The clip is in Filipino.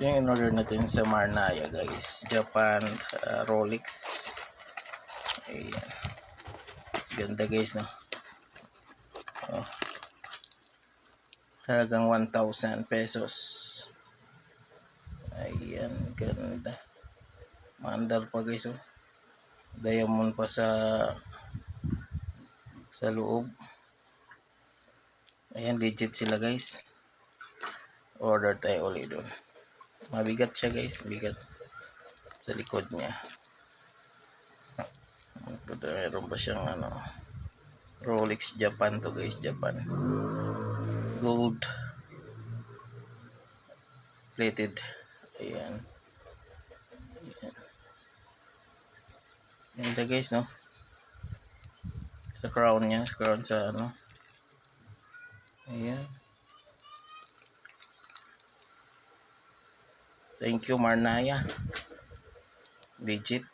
yung in-order natin sa Marnaya guys. Japan Rolex. Ayan. Ganda guys, no? Oh. Talagang 1,000 pesos. Ayan, ganda. Mandar pa guys, oh. Diamond pa sa loob. Ayan, legit sila guys. Order tayo ulit doon. Mabigat siya guys, bigat sa likod niya. Meron pa siyang ano, Rolex Japan to guys, Japan. Gold plated. Ayan. Ganda guys, no? Sa crown niya, sa crown sa ano. Ayan. Thank you Marnaya. Legit.